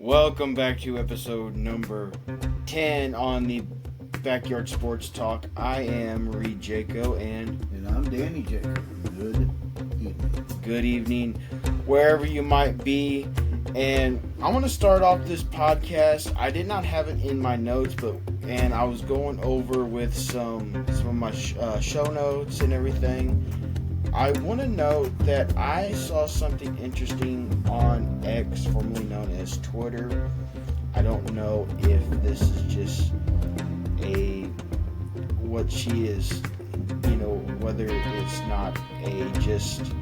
Welcome back to episode number 10 on the Backyard Sports Talk. I am Reid Jaco and I'm Danny Jaco. Good evening. Good evening, wherever you might be. And I want to start off this podcast. I did not have it in my notes, and I was going over with some of my show notes and everything. I want to note that I saw something interesting on X, formerly known as Twitter. I don't know if this is just what she is, whether it's not a just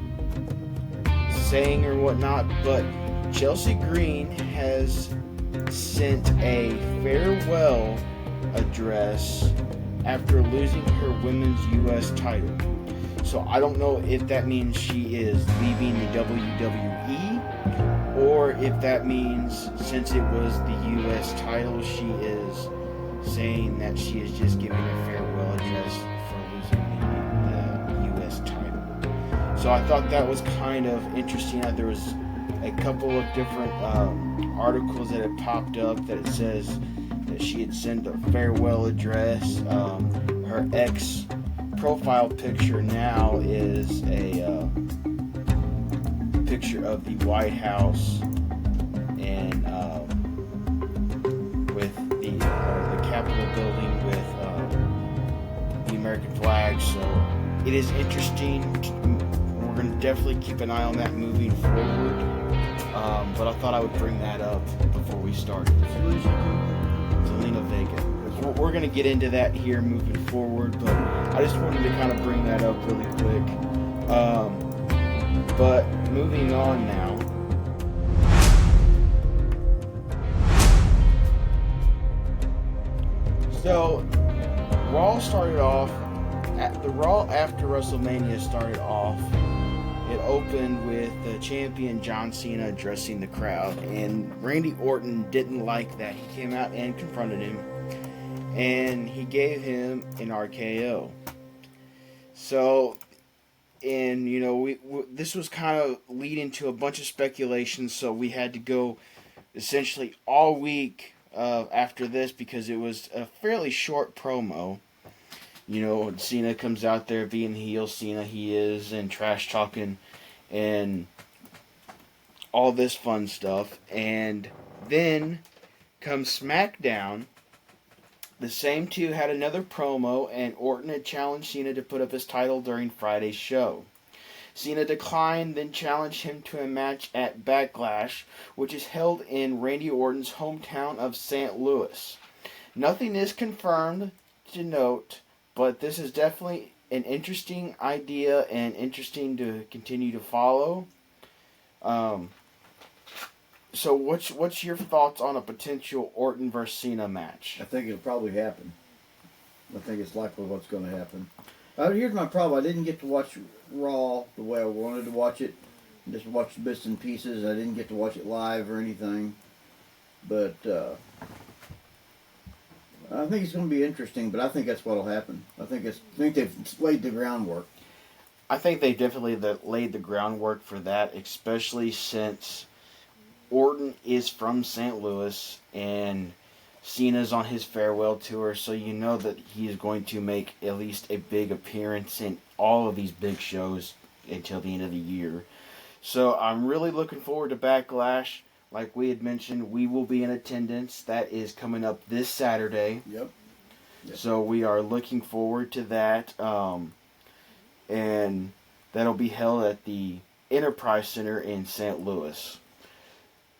saying or whatnot, but Chelsea Green has sent a farewell address after losing her women's U.S. title. So I don't know if that means she is leaving the WWE, or if that means since it was the U.S. title, she is saying that she is just giving a farewell address for losing the U.S. title. So I thought that was kind of interesting. There was a couple of different articles that had popped up that it says that she had sent a farewell address. Her profile picture now is a picture of the White House and with the Capitol building with the American flag. So it is interesting. We're going to definitely keep an eye on that moving forward. But I thought I would bring that up before we started. Zelina Vega. We're going to get into that here moving forward, but I just wanted to kind of bring that up really quick. But moving on now. So, Raw started off, the Raw after WrestleMania started off. It opened with the champion John Cena addressing the crowd, and Randy Orton didn't like that. He came out and confronted him, and he gave him an RKO. So, and we this was kind of leading to a bunch of speculation, so we had to go essentially all week after this because it was a fairly short promo. Cena comes out there being the heel Cena he is, and trash talking and all this fun stuff. And then comes SmackDown. The same two had another promo, and Orton had challenged Cena to put up his title during Friday's show. Cena declined, then challenged him to a match at Backlash, which is held in Randy Orton's hometown of St. Louis. Nothing is confirmed to note, but this is definitely an interesting idea and interesting to continue to follow. So what's your thoughts on a potential Orton versus Cena match? I think it'll probably happen. I think it's likely what's going to happen. Here's my problem. I didn't get to watch Raw the way I wanted to watch it. Just watched bits and pieces. I didn't get to watch it live or anything. But I think it's going to be interesting, but I think that's what'll happen. I think they've laid the groundwork. I think they definitely laid the groundwork for that, especially since Orton is from St. Louis and Cena's on his farewell tour, so you know that he is going to make at least a big appearance in all of these big shows until the end of the year. So I'm really looking forward to Backlash. Like we had mentioned, we will be in attendance. That is coming up this Saturday. Yep. So we are looking forward to that. And that'll be held at the Enterprise Center in St. Louis.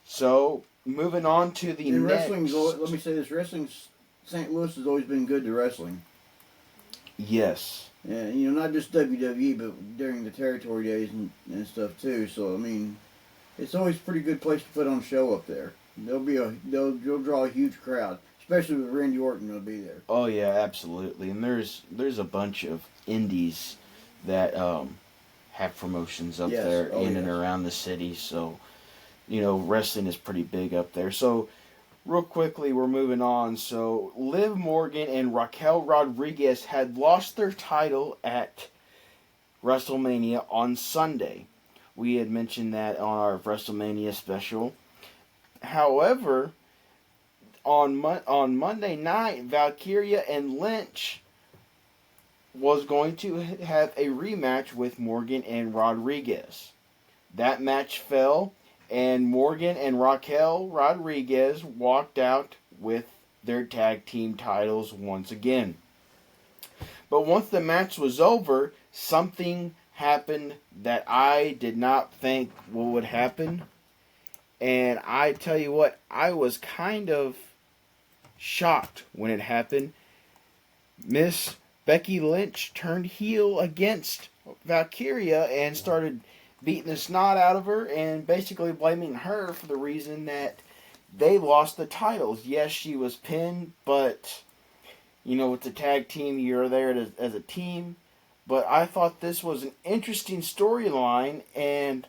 So, moving on to the next. Let me say this, St. Louis has always been good to wrestling. Yes. And, not just WWE, but during the territory days and stuff too. So, I mean, it's always a pretty good place to put on a show up there. They'll draw a huge crowd, especially with Randy Orton will be there. Oh yeah, absolutely. And there's a bunch of indies that have promotions up there and around the city. So, wrestling is pretty big up there. So, real quickly, we're moving on. So, Liv Morgan and Raquel Rodriguez had lost their title at WrestleMania on Sunday. We had mentioned that on our WrestleMania special. However, on Monday night, Valkyria and Lynch was going to have a rematch with Morgan and Rodriguez. That match fell, and Morgan and Raquel Rodriguez walked out with their tag team titles once again. But once the match was over, something happened that I did not think would happen. And I tell you what, I was kind of shocked when it happened. Miss Becky Lynch turned heel against Valkyria and started beating the snot out of her and basically blaming her for the reason that they lost the titles. Yes, she was pinned, but with the tag team, you're there as a team. But I thought this was an interesting storyline, and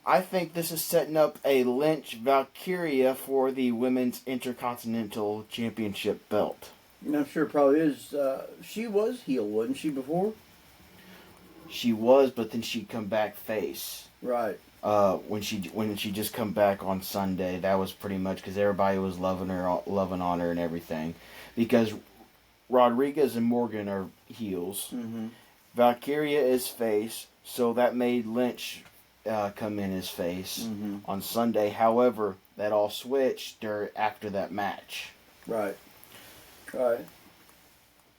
I think this is setting up a Lynch Valkyria for the Women's Intercontinental Championship belt. I'm sure it probably is. She was heel, wasn't she, before? She was, but then she'd come back face. Right. When she just come back on Sunday, that was pretty much because everybody was loving on her and everything. Because Rodriguez and Morgan are heels. Mm-hmm. Valkyria is face, so that made Lynch come in as face on Sunday. However, that all switched after that match. Right. Right.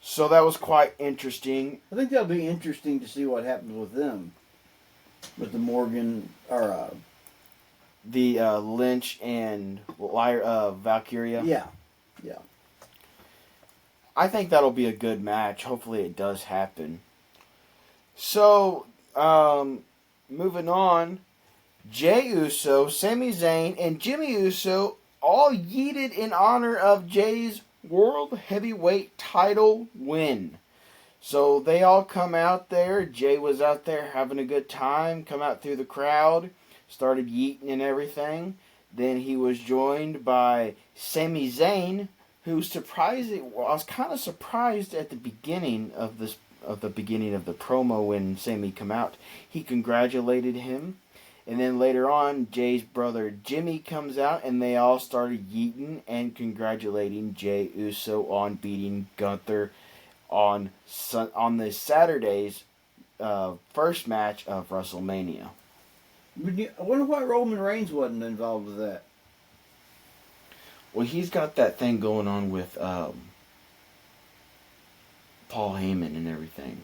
So that was quite interesting. I think that'll be interesting to see what happens with them. With the Morgan, or the Lynch and Valkyria. Yeah. I think that'll be a good match. Hopefully it does happen. So, moving on, Jey Uso, Sami Zayn, and Jimmy Uso all yeeted in honor of Jey's World Heavyweight title win. So they all come out there. Jey was out there having a good time, come out through the crowd, started yeeting and everything. Then he was joined by Sami Zayn, who surprising. Well, I was kind of surprised at the beginning of the promo when Sami come out. He congratulated him. And then later on, Jay's brother Jimmy comes out, and they all started yeeting and congratulating Jey Uso on beating Gunther on the Saturday's first match of WrestleMania. I wonder why Roman Reigns wasn't involved with that. Well, he's got that thing going on with Paul Heyman and everything.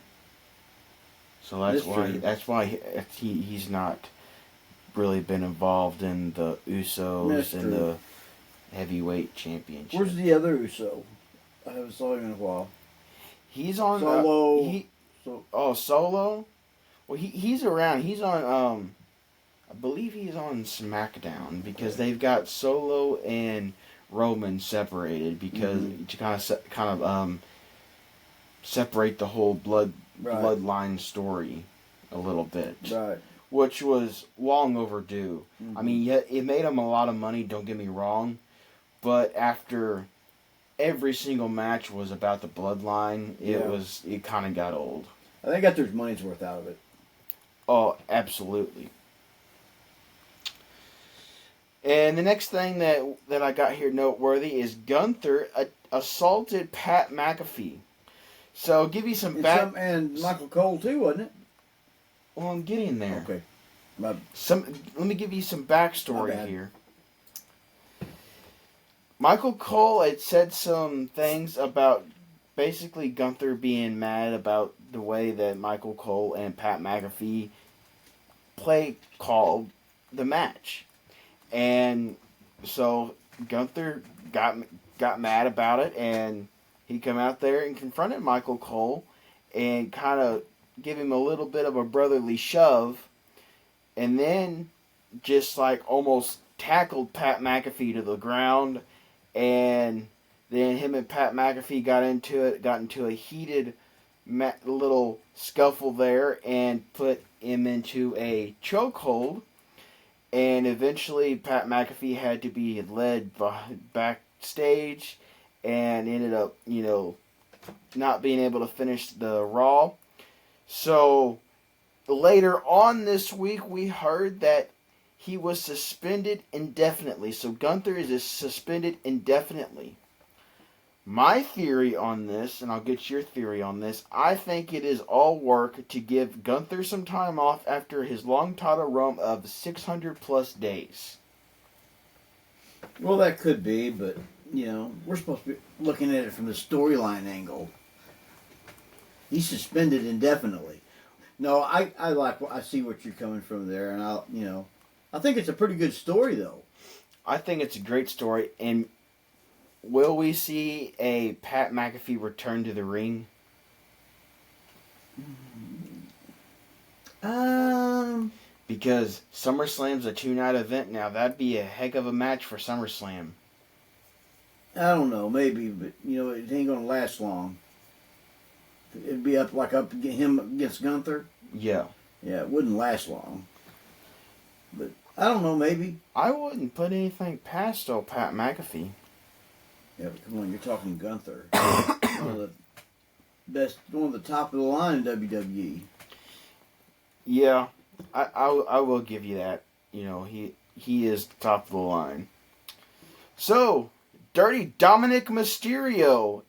So that's why he's not really been involved in the Usos and the heavyweight championship. Where's the other Uso? I haven't saw him in a while. He's on Solo. Solo. Well, he's around. He's on. I believe he's on SmackDown because they've got Solo and Roman separated because to kind of separate the whole bloodline story a little bit. Right. Which was long overdue. I mean, it made them a lot of money, don't get me wrong. But after every single match was about the bloodline, it kind of got old. I think got their money's worth out of it. Oh, absolutely. And the next thing that I got here noteworthy is Gunther assaulted Pat McAfee. So, give you some and Michael Cole too, wasn't it? Well, I'm getting there. Okay. Let me give you some backstory here. Michael Cole had said some things about basically Gunther being mad about the way that Michael Cole and Pat McAfee called the match. And so Gunther got mad about it, and he come out there and confronted Michael Cole and kind of give him a little bit of a brotherly shove, and then just like almost tackled Pat McAfee to the ground, and then him and Pat McAfee got into a heated little scuffle there and put him into a chokehold, and eventually Pat McAfee had to be led backstage and ended up, not being able to finish the Raw. So, later on this week, we heard that he was suspended indefinitely. So Gunther is suspended indefinitely. My theory on this, and I'll get your theory on this, I think it is all work to give Gunther some time off after his long title run of 600 plus days. Well, that could be, but, we're supposed to be looking at it from the storyline angle. He's suspended indefinitely. No, I see what you're coming from there, and I think it's a pretty good story, though. I think it's a great story, and will we see a Pat McAfee return to the ring? Because SummerSlam's a 2-night event now. That'd be a heck of a match for SummerSlam. I don't know, maybe, but, it ain't going to last long. It'd be up him against Gunther. Yeah. Yeah, it wouldn't last long. But, I don't know, maybe. I wouldn't put anything past old Pat McAfee. Yeah, but come on, you're talking Gunther. One of the top of the line in WWE. Yeah, I will give you that. He is top of the line. So, Dirty Dominic Mysterio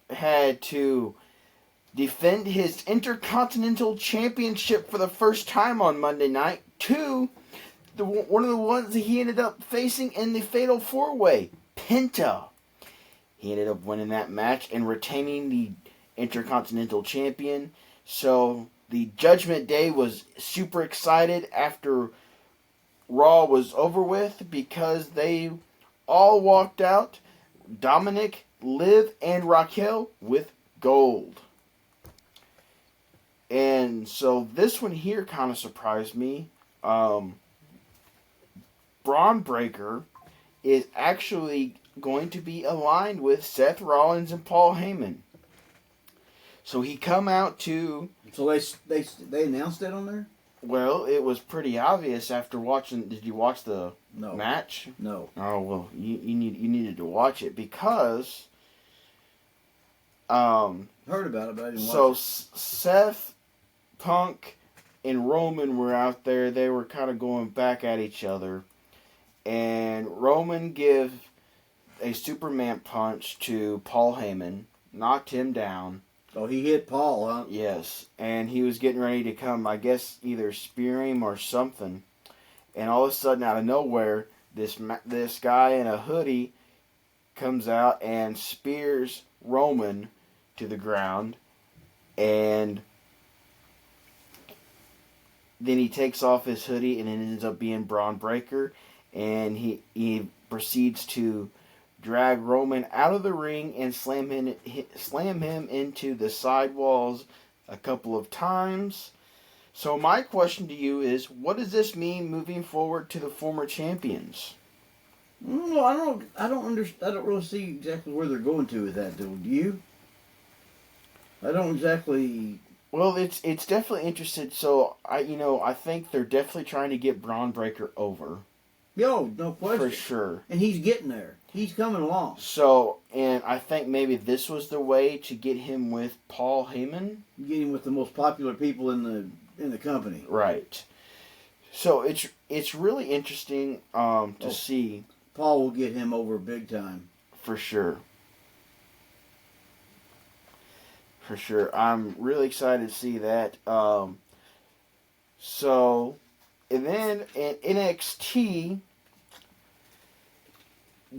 had to defend his Intercontinental Championship for the first time on Monday night to one of the ones that he ended up facing in the Fatal 4-Way, Penta. He ended up winning that match and retaining the Intercontinental Champion. So the Judgment Day was super excited after Raw was over with because they all walked out, Dominic, Liv, and Raquel, with gold. And so this one here kind of surprised me. Braun Breaker is actually going to be aligned with Seth Rollins and Paul Heyman. So he come out to... So they announced that on there? Well, it was pretty obvious after watching... Did you watch the match? No. Oh, well, you needed to watch it because... Heard about it, but I didn't watch so it. Seth, Punk, and Roman were out there. They were kind of going back at each other. And Roman give a Superman punch to Paul Heyman, knocked him down. Oh, he hit Paul, huh? Yes, and he was getting ready to come, I guess, either spear him or something. And all of a sudden, out of nowhere, this guy in a hoodie comes out and spears Roman to the ground. And then he takes off his hoodie and it ends up being Braun Breaker. And he proceeds to drag Roman out of the ring and slam him into the side walls a couple of times. So my question to you is, what does this mean moving forward to the former champions? No, I don't really see exactly where they're going to with that, though. Do you? I don't exactly. Well, it's definitely interesting. So I think they're definitely trying to get Braun Breaker over. Yo, no question. For sure. And he's getting there. He's coming along. So, and I think maybe this was the way to get him with Paul Heyman. Get him with the most popular people in the company. Right. So it's really interesting to see. Paul will get him over big time. For sure. For sure. I'm really excited to see that. So, and then in NXT,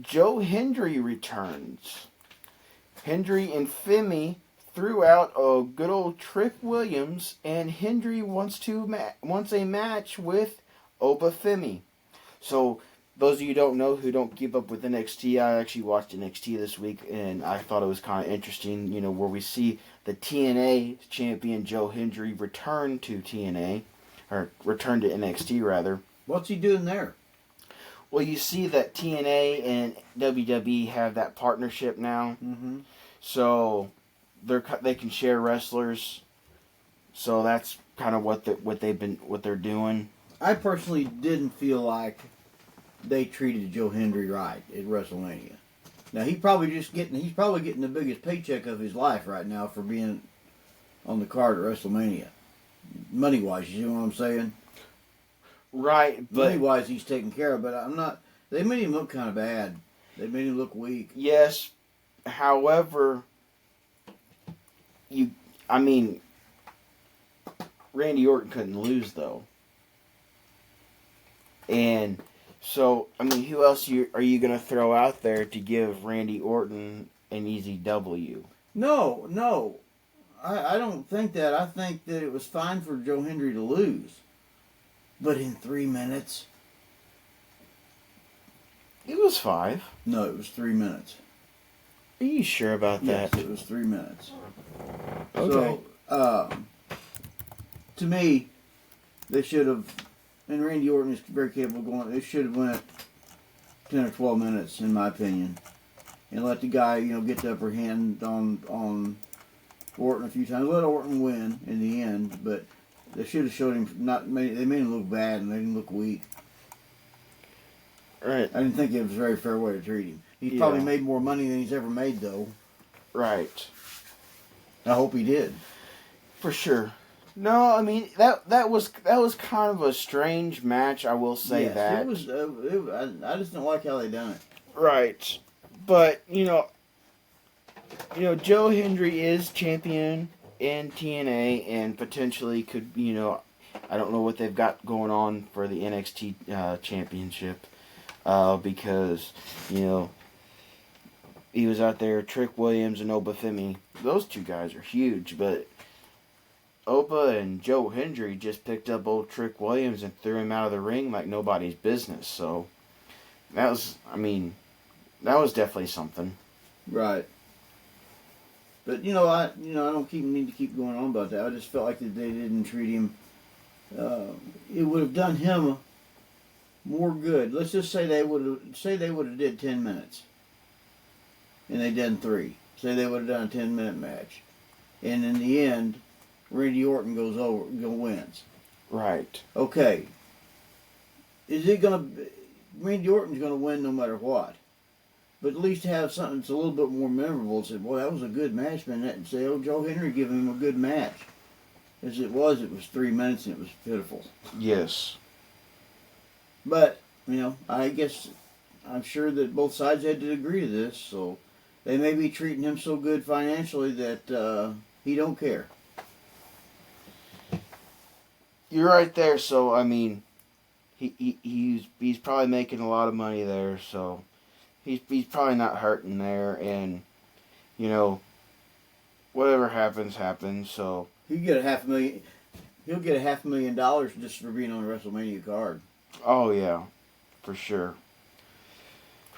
Joe Hendry returns. Hendry and Femi threw out a good old Trick Williams, and Hendry wants a match with Oba Femi. So, those of you who don't know, who don't keep up with NXT, I actually watched NXT this week, and I thought it was kind of interesting, where we see the TNA champion Joe Hendry return to TNA, or return to NXT, rather. What's he doing there? Well, you see that TNA and WWE have that partnership now, so they can share wrestlers. So that's kind of what they're doing. I personally didn't feel like they treated Joe Hendry right at WrestleMania. Now he's probably getting the biggest paycheck of his life right now for being on the card at WrestleMania, money wise. You know what I'm saying? Right, but money-wise, he's taken care of. But I'm not. They made him look kind of bad. They made him look weak. yes. However, I mean, Randy Orton couldn't lose though, and so I mean, who else are you gonna throw out there to give Randy Orton an easy W? No. I don't think that. I think that it was fine for Joe Hendry to lose. But in 3 minutes? It was 5. No, it was 3 minutes. Are you sure about that? Yes, it was 3 minutes. Okay. So, to me, they should have, and Randy Orton is very capable of going, they should have went 10 or 12 minutes, in my opinion. And let the guy, get the upper hand on Orton a few times. Let Orton win in the end, but they should have showed him they made him look bad and made him look weak. Right. I didn't think it was a very fair way to treat him. He's probably made more money than he's ever made, though. Right. I hope he did. For sure. No, I mean that was kind of a strange match. I will say that It was. I just don't like how they done it. Right. But Joe Hendry is champion in TNA and potentially could, I don't know what they've got going on for the NXT championship because, he was out there, Trick Williams and Oba Femi. Those two guys are huge, but Oba and Joe Hendry just picked up old Trick Williams and threw him out of the ring like nobody's business. So that was definitely something. Right. But I don't need to keep going on about that. I just felt like that they didn't treat him. It would have done him more good. Let's just say they would have did 10 minutes, and they done 3. Say they would have done a 10-minute match, and in the end, Randy Orton wins. Right. Okay. Randy Orton's gonna win no matter what. But at least have something that's a little bit more memorable. Say, boy, that was a good match, man. And say, oh, Joe Hendry giving him a good match. As it was 3 minutes and it was pitiful. Yes. But, I guess I'm sure that both sides had to agree to this. So they may be treating him so good financially that he don't care. You're right there. So, I mean, he's probably making a lot of money there, so he's probably not hurting there, and whatever happens. So He'll get $500,000 just for being on the WrestleMania card. Oh yeah, for sure.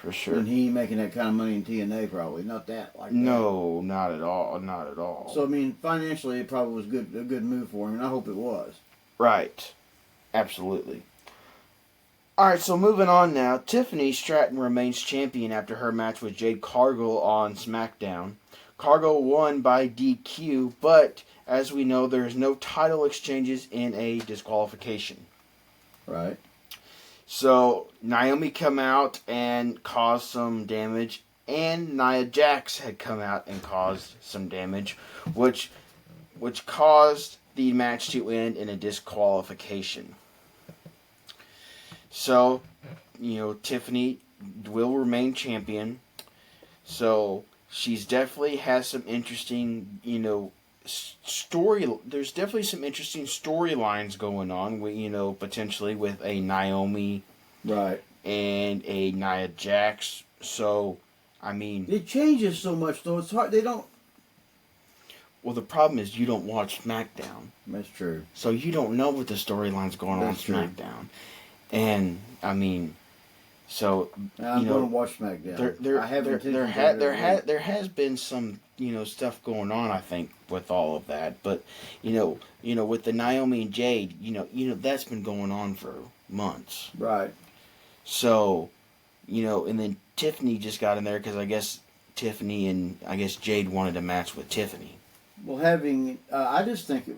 And he ain't making that kind of money in TNA probably, not that like No, not at all. So I mean, financially, it probably was a good move for him, and I hope it was. Right, absolutely. All right, so moving on now. Tiffany Stratton remains champion after her match with Jade Cargill on SmackDown. Cargill won by DQ, but as we know, there is no title exchanges in a disqualification. Right. So Naomi come out and caused some damage, and Nia Jax had come out and caused some damage, which caused the match to end in a disqualification. So, Tiffany will remain champion. So, she's definitely has some interesting, there's definitely some interesting storylines going on with, potentially with a Naomi. Right. And a Nia Jax. So, I mean, it changes so much though. It's hard. They don't. Well, the problem is you don't watch SmackDown. That's true. So you don't know what the storyline's going on SmackDown. True. And I mean, so I'm going to watch SmackDown. There has been some stuff going on, I think, with all of that. But with the Naomi and Jade, that's been going on for months. Right. So, and then Tiffany just got in there because I guess Tiffany and Jade wanted a match with Tiffany. Well, I just think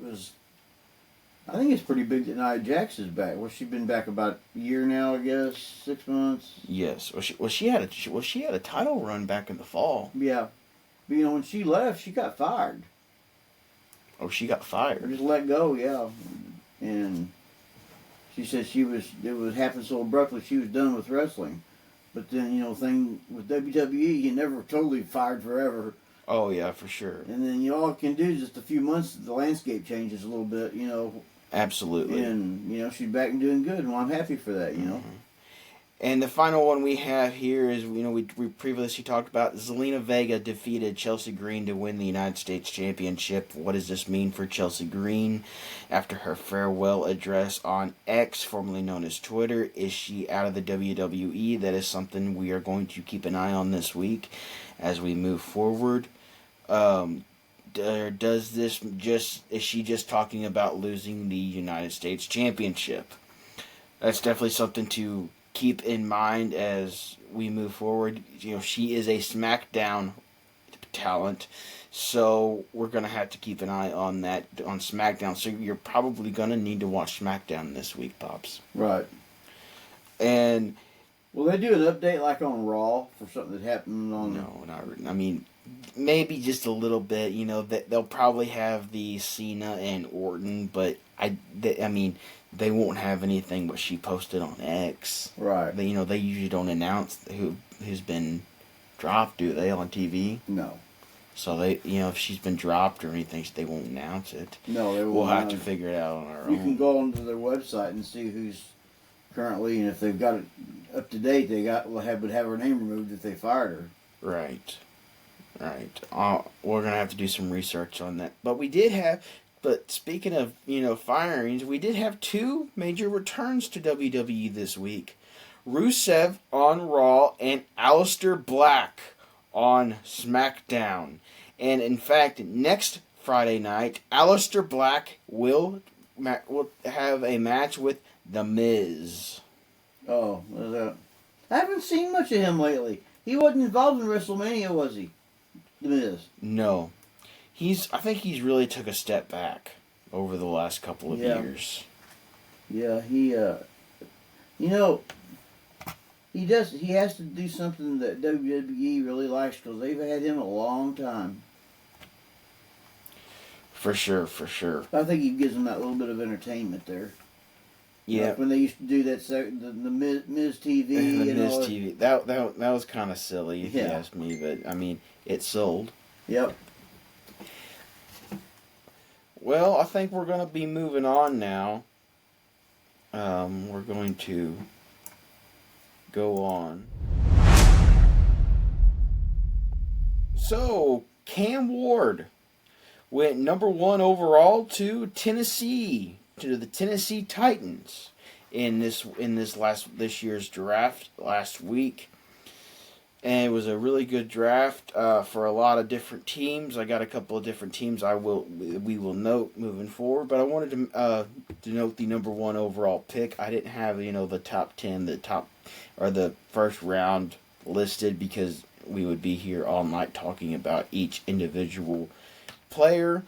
I think it's pretty big that Nia Jax is back. Well, she's been back about a year now, I guess, 6 months. Yes. She had a title run back in the fall. Yeah. But, when she left, she got fired. Oh, she got fired. Or just let go, yeah. And She said it was happened so abruptly she was done with wrestling. But then, thing with WWE, you never totally fired forever. Oh, yeah, for sure. And then all it can do is just a few months, the landscape changes a little bit, Absolutely. And, she's back and doing good, and I'm happy for that, Mm-hmm. And the final one we have here is, we previously talked about Zelina Vega defeated Chelsea Green to win the United States Championship. What does this mean for Chelsea Green? After her farewell address on X, formerly known as Twitter, is she out of the WWE? That is something we are going to keep an eye on this week as we move forward. Does this is she just talking about losing the United States Championship? That's definitely something to keep in mind as we move forward. She is a SmackDown talent, so we're going to have to keep an eye on that on SmackDown. So you're probably going to need to watch SmackDown this week, Pops. Right. And will they do an update like on Raw for something that happened on? No, not really. I mean, maybe just a little bit. They'll probably have the Cena and Orton, but I mean, they won't have anything what she posted on X. Right. They usually don't announce who's been dropped, do they, on TV? No. So they, if she's been dropped or anything, they won't announce it. No, they won't. We'll have to figure it out on our own. You can go onto their website and see who's currently, and if they've got it up to date, would have her name removed if they fired her. Right. We're gonna have to do some research on that. But speaking of firings, we did have two major returns to WWE this week: Rusev on Raw and Aleister Black on SmackDown. And in fact, next Friday night, Aleister Black will have a match with The Miz. Oh, I haven't seen much of him lately. He wasn't involved in WrestleMania, was he? The Miz. No. I think he's really took a step back over the last couple of years. Yeah, he does. He has to do something that WWE really likes because they've had him a long time. For sure. I think he gives them that little bit of entertainment there. Yeah. Like when they used to do that, the Miz TV. The and Miz all TV. That was kind of silly if you ask me, but I mean, it sold. Yep. Well, I think we're going to be moving on now. We're going to go on. So, Cam Ward went number 1 overall to Tennessee, to the Tennessee Titans in this year's draft last week. And it was a really good draft for a lot of different teams. I got a couple of different teams we will note moving forward, but I wanted to note the number 1 overall pick. I didn't have the top 10, the first round listed because we would be here all night talking about each individual player.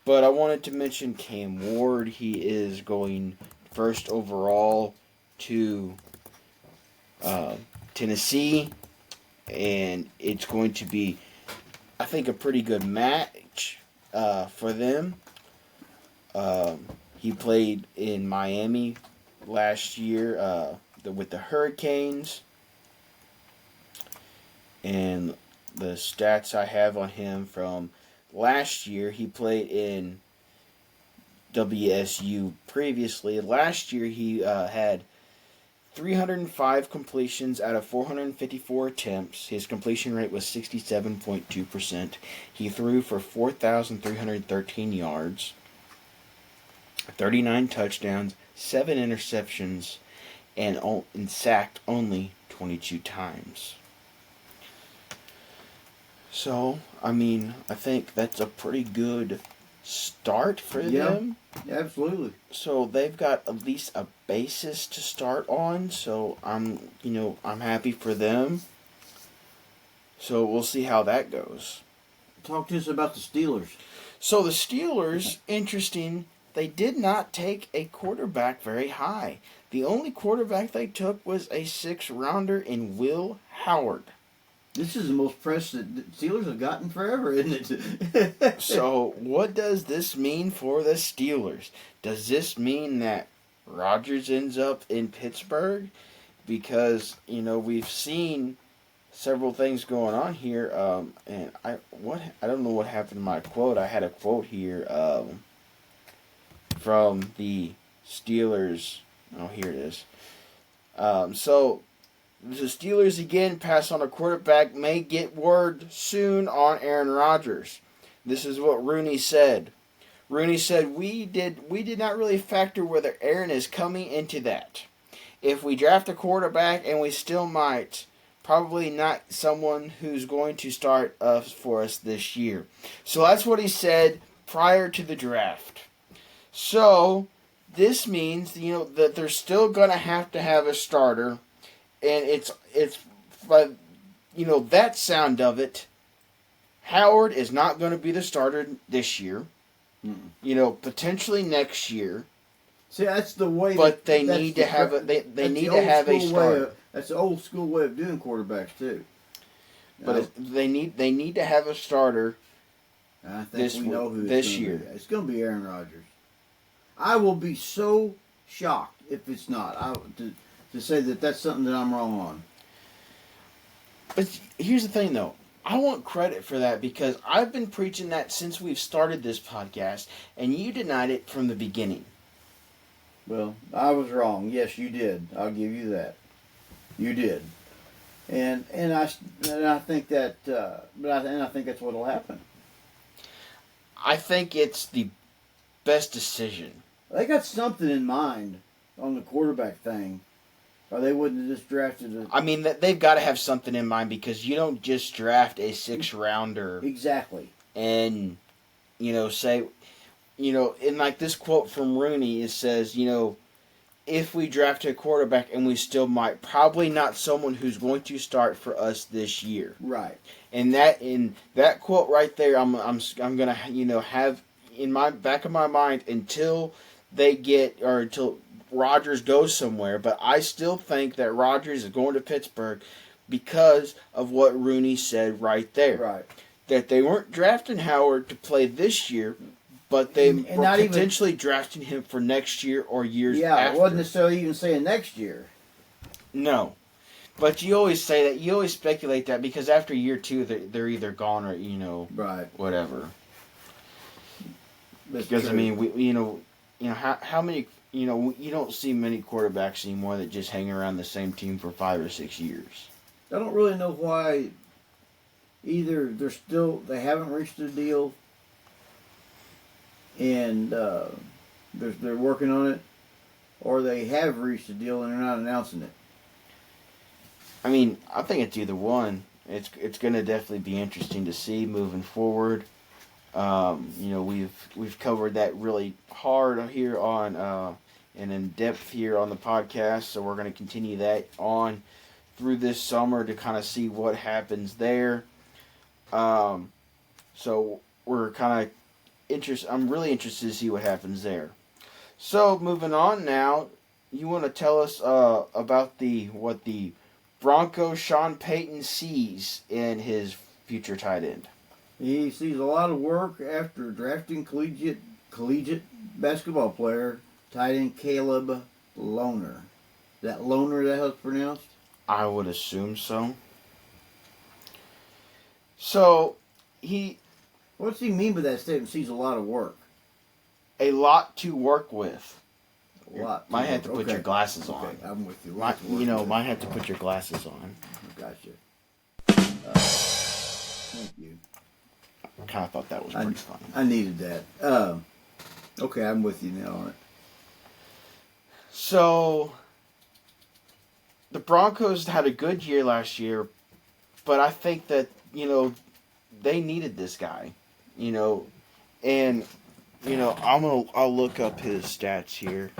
But I wanted to mention Cam Ward. He is going first overall to Tennessee. And it's going to be, I think, a pretty good match for them. He played in Miami last year with the Hurricanes. And the stats I have on him from last year, he played in WSU previously. Last year he had 305 completions out of 454 attempts. His completion rate was 67.2%. He threw for 4,313 yards, 39 touchdowns, 7 interceptions, and sacked only 22 times. So, I mean, I think that's a pretty good start for them. Absolutely. So they've got at least a basis to start on. So I'm happy for them. So we'll see how that goes. Talk to us about the Steelers. So the Steelers, interesting, they did not take a quarterback very high. The only quarterback they took was a 6th-rounder in Will Howard. This is the most press that the Steelers have gotten forever, isn't it? So, what does this mean for the Steelers? Does this mean that Rodgers ends up in Pittsburgh because, we've seen several things going on here. And I don't know what happened to my quote. I had a quote here from the Steelers. Oh, here it is. So the Steelers again pass on a quarterback, may get word soon on Aaron Rodgers. This is what Rooney said. Rooney said, we did not really factor whether Aaron is coming into that. If we draft a quarterback, and we still might, probably not someone who's going to start for us this year. So that's what he said prior to the draft. So this means, that they're still going to have a starter. And it's but, that sound of it, Howard is not going to be the starter this year. Mm-mm. Potentially next year. See, that's the way. But they need to have a starter. That's the old school way of doing quarterbacks too. But they need to have a starter. I think we know who this year. It's going to be Aaron Rodgers. I will be so shocked if it's not. To say that that's something that I'm wrong on. But here's the thing, though. I want credit for that because I've been preaching that since we've started this podcast, and you denied it from the beginning. Well, I was wrong. Yes, you did. I'll give you that. You did, and I think that, I think that's what'll happen. I think it's the best decision. They got something in mind on the quarterback thing, or they wouldn't have just drafted a... I mean, they've got to have something in mind because you don't just draft a 6th-rounder. Exactly. And, say, in like this quote from Rooney, it says, if we draft a quarterback and we still might, probably not someone who's going to start for us this year. Right. And that quote right there, I'm gonna have in my back of my mind until until Rodgers goes somewhere. But I still think that Rodgers is going to Pittsburgh because of what Rooney said right there. Right. That they weren't drafting Howard to play this year, but they were potentially drafting him for next year or years after. Yeah, I wasn't necessarily even saying next year. No. But you always say that. You always speculate that because after year 2, they're either gone or, right. Whatever. That's because, true. I mean, how many, you don't see many quarterbacks anymore that just hang around the same team for 5 or 6 years. I don't really know why either they haven't reached a deal and they're working on it, or they have reached a deal and they're not announcing it. I mean, I think it's either one. It's going to definitely be interesting to see moving forward. We've covered that really hard here on and in depth here on the podcast, so we're going to continue that on through this summer to kind of see what happens there. So we're kind of interested. I'm really interested to see what happens there. So moving on now, you want to tell us about what the Broncos Sean Payton sees in his future tight end. He sees a lot of work after drafting collegiate basketball player, tight end Caleb Lohner. Is that Lohner that how it's pronounced? I would assume so. So, what's he mean by that statement? Sees a lot of work. A lot to work with. A lot. Might have to put your glasses on. Okay, I'm with you. Might have to put your glasses on. Gotcha. Thank you. I kind of thought that was pretty funny. I needed that. Okay, I'm with you now on it. So, the Broncos had a good year last year, but I think that, they needed this guy, and, I'll look up his stats here.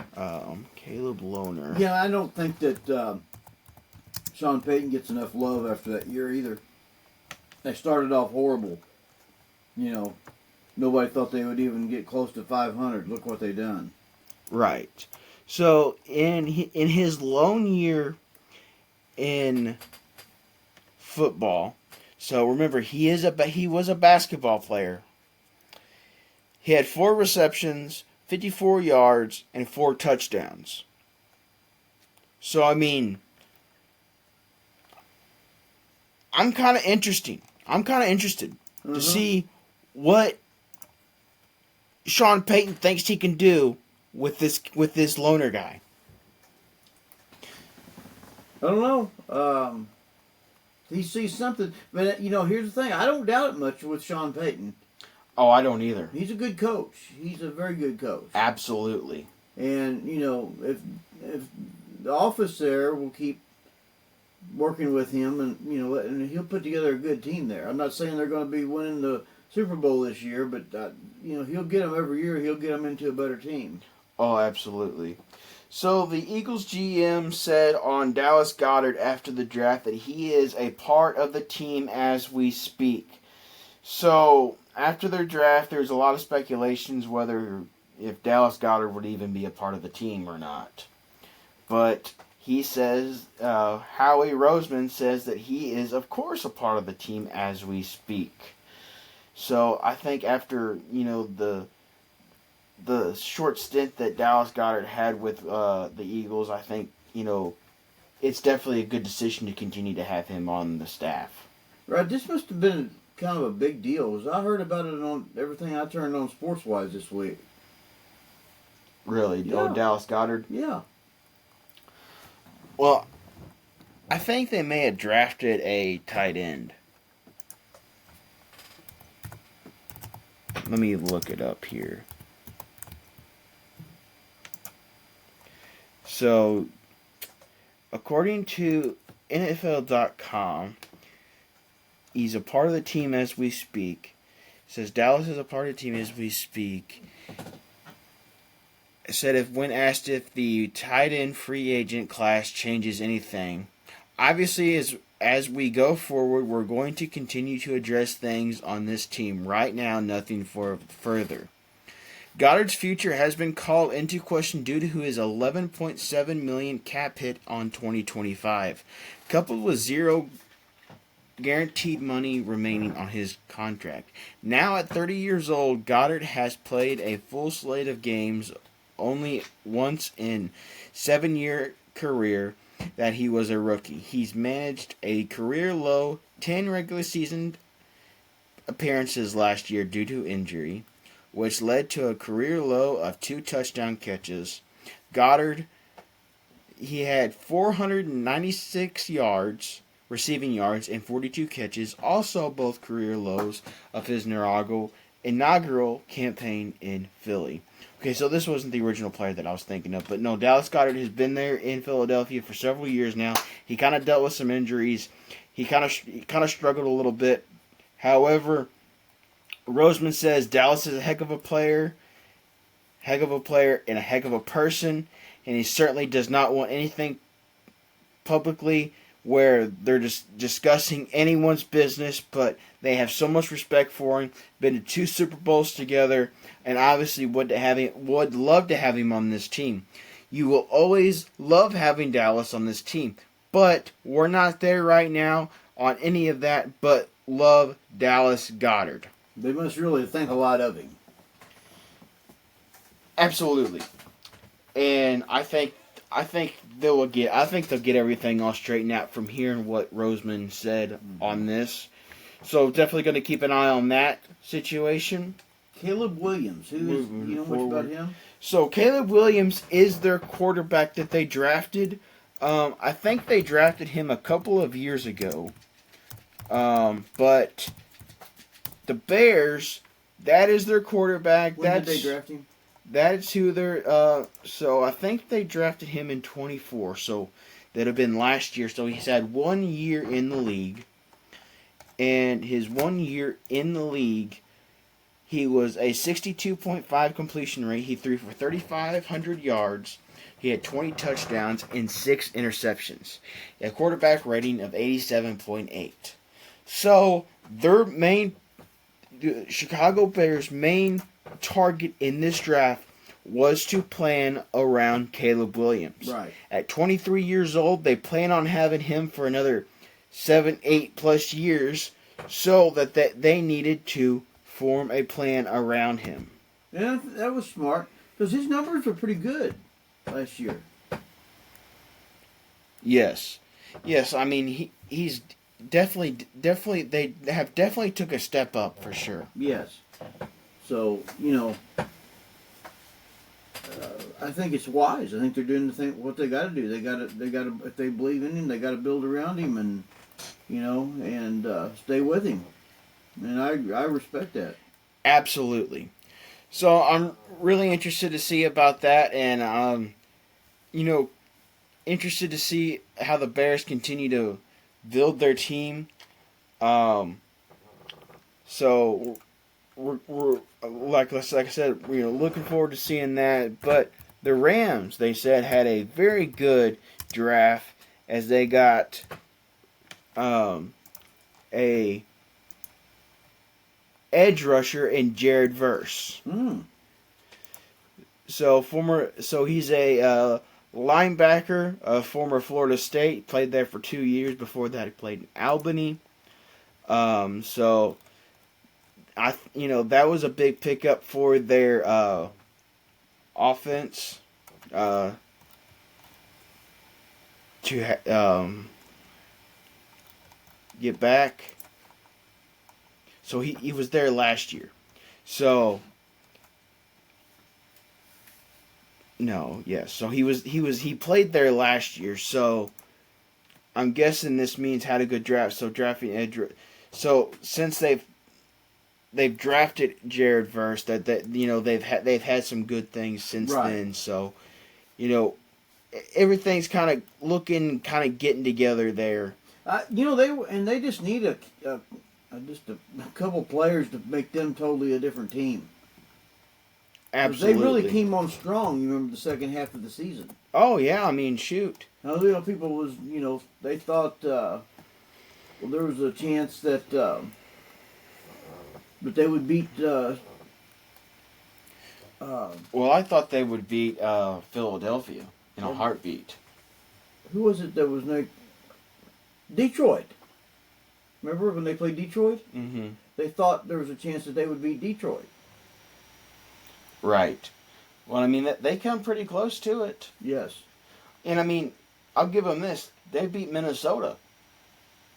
Caleb Lohner. Yeah, I don't think that Sean Payton gets enough love after that year either. They started off horrible. Nobody thought they would even get close to 500. Look what they done. Right. So in his lone year in football, so remember he was a basketball player. He had 4 receptions 54 yards, and 4 touchdowns. So, I mean, I'm kind of interested to see what Sean Payton thinks he can do with this loner guy. I don't know. He sees something. But, here's the thing. I don't doubt it much with Sean Payton. Oh, I don't either. He's a good coach. He's a very good coach. Absolutely. And, if the office there will keep working with him and he'll put together a good team there. I'm not saying they're going to be winning the Super Bowl this year, but, he'll get them every year. He'll get them into a better team. Oh, absolutely. So the Eagles GM said on Dallas Goddard after the draft that he is a part of the team as we speak. So after their draft, there's a lot of speculations if Dallas Goddard would even be a part of the team or not. But he says, Howie Roseman says that he is, of course, a part of the team as we speak. So I think after, the short stint that Dallas Goddard had with the Eagles, I think, it's definitely a good decision to continue to have him on the staff. Right, this must have been kind of a big deal. As I heard about it on everything I turned on sports-wise this week. Really? Yeah. Oh, Dallas Goddard? Yeah. Well, I think they may have drafted a tight end. Let me look it up here. So, according to NFL.com, he's a part of the team as we speak. It says Dallas is a part of the team as we speak. It said when asked if the tight end free agent class changes anything, obviously as we go forward, we're going to continue to address things on this team. Right now, nothing further. Goddard's future has been called into question due to his $11.7 million cap hit on 2025, coupled with zero guaranteed money remaining on his contract. Now at 30 years old, Goddard has played a full slate of games only once in 7-year career that he was a rookie. He's managed a career low 10 regular season appearances last year due to injury, which led to a career low of 2 touchdown catches. Goddard, he had 496 receiving yards, and 42 catches, also both career lows of his inaugural campaign in Philly. Okay, so this wasn't the original player that I was thinking of, but no, Dallas Goddard has been there in Philadelphia for several years now. He kind of dealt with some injuries. He kind of struggled a little bit. However, Roseman says Dallas is a heck of a player, and a heck of a person, and he certainly does not want anything publicly where they're just discussing anyone's business, but they have so much respect for him, been to 2 Super Bowls together, and obviously would love to have him on this team. You will always love having Dallas on this team, but we're not there right now on any of that, but love Dallas Goddard. They must really think a lot of him. Absolutely. And I think they'll get everything all straightened out from hearing what Roseman said on this. So definitely going to keep an eye on that situation. Caleb Williams, you know much about him? So Caleb Williams is their quarterback that they drafted. I think they drafted him a couple of years ago. But the Bears, that is their quarterback. When did they draft him? That's who they're. So I think they drafted him in 24. So that'd have been last year. So he's had 1 year in the league, and his 1 year in the league, he was a 62.5 completion rate. He threw for 3,500 yards. He had 20 touchdowns and 6 interceptions. A quarterback rating of 87.8. So the Chicago Bears' main target in this draft was to plan around Caleb Williams. Right. At 23 years old, they plan on having him for another 7, 8 plus years, so that they needed to form a plan around him. Yeah, that was smart. Because his numbers were pretty good last year. Yes. Yes, I mean, he's definitely, they have definitely took a step up for sure. Yes. So, I think it's wise. I think they're doing what they got to do. They got to, if they believe in him, they got to build around him and, stay with him. And I respect that. Absolutely. So I'm really interested to see about that, and interested to see how the Bears continue to build their team. So we're like I said, looking forward to seeing that. But the Rams, they said, had a very good draft as they got a edge rusher in Jared Verse. So he's a linebacker of former Florida State. Played there for 2 years. Before that, he played in Albany. So that was a big pickup for their offense. To get back. So he was there last year. So no, yes. So he played there last year. So I'm guessing this means had a good draft. So drafting edge. So since they've drafted Jared Verse, that they've had some good things since then. So everything's kind of getting together there. They just need just a couple players to make them totally a different team. Absolutely. They really came on strong. You remember the second half of the season. Oh yeah, I mean, shoot. Now, people was they thought there was a chance that they would beat. Well, I thought they would beat Philadelphia in a heartbeat. Who was it that was Detroit? Remember when they played Detroit? Mm-hmm. They thought there was a chance that they would beat Detroit. Right. Well, I mean, they come pretty close to it. Yes. And, I mean, I'll give them this. They beat Minnesota.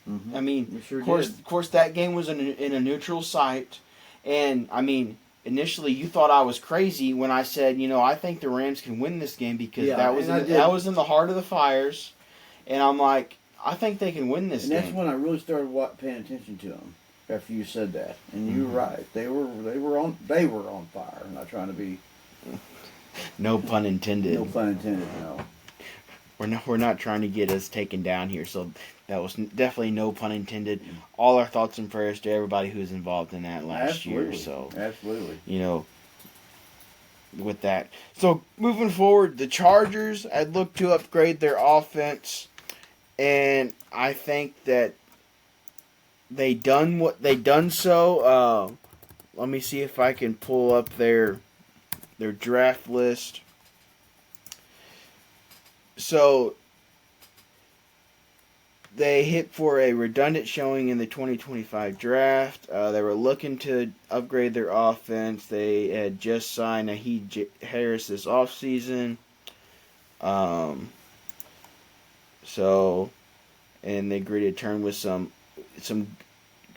Mm-hmm. I mean, they sure of course, that game was in a neutral site. And, I mean, initially you thought I was crazy when I said, I think the Rams can win this game because that was in the heart of the Fires. And I'm like, I think they can win this game. And that's when I really started paying attention to them. After you said that, and you're right, they were on fire. I'm not trying to be. No pun intended. No pun intended. No. We're not trying to get us taken down here. So that was definitely no pun intended. All our thoughts and prayers to everybody who was involved in that last year. So absolutely. With that. So moving forward, the Chargers, I'd look to upgrade their offense, and I think that they done so. Let me see if I can pull up their draft list. So they hit for a redundant showing in the 2025 draft. They were looking to upgrade their offense. They had just signed Najee Harris this offseason. And they agreed to turn with some